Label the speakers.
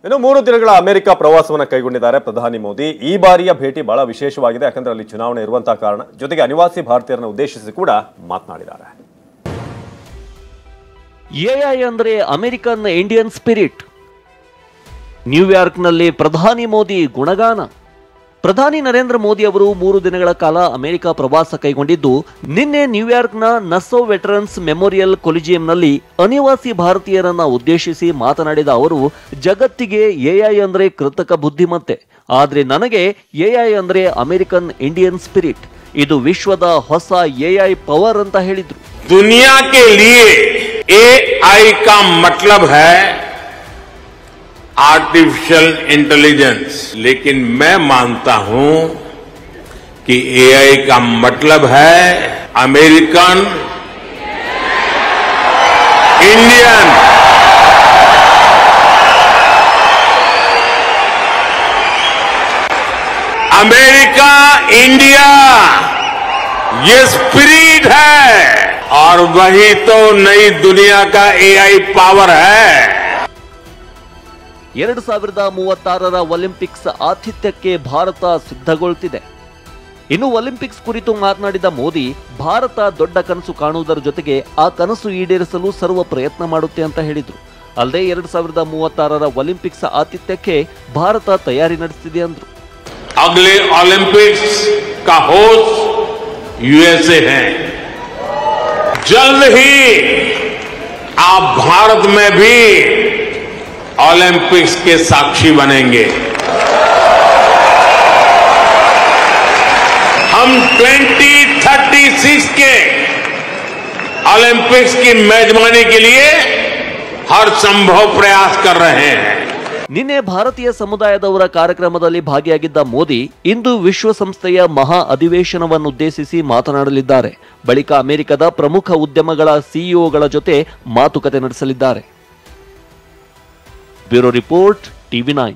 Speaker 1: ಇನ್ನು 3 ದಿನಗಳ ಅಮೆರಿಕ ಪ್ರವಾಸವನ್ನು ಕೈಗೊಂಡಿದ್ದಾರೆ ಪ್ರಧಾನಿ ಮೋದಿ. ಈ ಬಾರಿಯ ಭೇಟಿ ಬಹಳ ವಿಶೇಷವಾಗಿದೆ, ಯಾಕಂದ್ರೆ ಅಲ್ಲಿ ಚುನಾವಣೆ ಇರುವಂತಹ ಕಾರಣ. ಜೊತೆಗೆ ಅನಿವಾಸಿ ಭಾರತೀಯರನ್ನು ಉದ್ದೇಶಿಸಿ ಕೂಡ ಮಾತನಾಡಿದ್ದಾರೆ.
Speaker 2: ಎಐ ಅಂದ್ರೆ ಅಮೆರಿಕನ್ ಇಂಡಿಯನ್ ಸ್ಪಿರಿಟ್. ನ್ಯೂಯಾರ್ಕ್ನಲ್ಲಿ ಪ್ರಧಾನಿ ಮೋದಿ ಗುಣಗಾನ. ಪ್ರಧಾನಿ ನರೇಂದ್ರ ಮೋದಿ ಅವರು 3 ದಿನಗಳ ಕಾಲ ಅಮೆರಿಕ ಪ್ರವಾಸ ಕೈಗೊಂಡಿದ್ದು, ನಿನ್ನೆ ನ್ಯೂಯಾರ್ಕ್ನ ನಸ್ಸೋ ವೆಟರನ್ಸ್ ಮೆಮೋರಿಯಲ್ ಕೊಲಿಜಿಯಂನಲ್ಲಿ ಅನಿವಾಸಿ ಭಾರತೀಯರನ್ನ ಉದ್ದೇಶಿಸಿ ಮಾತನಾಡಿದ ಅವರು, ಜಗತ್ತಿಗೆ ಎಐ ಅಂದ್ರೆ ಕೃತಕ ಬುದ್ಧಿಮತ್ತೆ, ಆದ್ರೆ ನನಗೆ ಎಐ ಅಂದ್ರೆ ಅಮೆರಿಕನ್ ಇಂಡಿಯನ್ ಸ್ಪಿರಿಟ್. ಇದು ವಿಶ್ವದ ಹೊಸ ಎಐ ಪವರ್ ಅಂತ ಹೇಳಿದ್ರು.
Speaker 3: दुनिया के लिए एआई का मतलब है आर्टिफिशियल इंटेलिजेंस, लेकिन मैं मानता हूं कि एआई का मतलब है अमेरिकन इंडियन. अमेरिका इंडिया ये स्पिरिट है और वही तो नई दुनिया का एआई पावर है.
Speaker 2: 2036ರ ಒಲಿಂಪಿಕ್ಸ್ ಆತಿಥ್ಯಕ್ಕೆ ಭಾರತ ಸಿದ್ಧಗೊಳ್ಳುತ್ತಿದೆ. ಇನ್ನು ಒಲಿಂಪಿಕ್ಸ್ ಕುರಿತು ಮಾತನಾಡಿದ ಮೋದಿ, ಭಾರತ ದೊಡ್ಡ ಕನಸು ಕಾಣುವುದರ ಜೊತೆಗೆ ಆ ಕನಸು ಈಡೇರಿಸಲು ಸರ್ವ ಪ್ರಯತ್ನ ಮಾಡುತ್ತೆ ಅಂತ ಹೇಳಿದ್ರು. ಅಲ್ಲದೆ 2036ರ ಒಲಿಂಪಿಕ್ಸ್ ಆತಿಥ್ಯಕ್ಕೆ ಭಾರತ ತಯಾರಿ ನಡೆಸುತ್ತಿದೆ ಅಂದ್ರು.
Speaker 3: अगले ओलंपिक्स का होस्ट यूएसए है. जल्द ही आप भारत में भी ओलंपिक्स के साक्षी बनेंगे. हम 2036 के ओलंपिक्स की मेजबानी के लिए हर संभव प्रयास कर रहे हैं.
Speaker 2: ನಿನ್ನೆ ಭಾರತೀಯ ಸಮುದಾಯದವರ ಕಾರ್ಯಕ್ರಮದಲ್ಲಿ ಭಾಗಿಯಾಗಿದ್ದ ಮೋದಿ ಇಂದು ವಿಶ್ವಸಂಸ್ಥೆಯ ಮಹಾ ಅಧಿವೇಶನವನ್ನುದ್ದೇಶಿಸಿ ಮಾತನಾಡಲಿದ್ದಾರೆ. ಬಳಿಕ ಅಮೆರಿಕದ ಪ್ರಮುಖ ಉದ್ಯಮಗಳ ಸಿಇಒಗಳ ಜೊತೆ ಮಾತುಕತೆ ನಡೆಸಲಿದ್ದಾರೆ. Bureau report, TV9.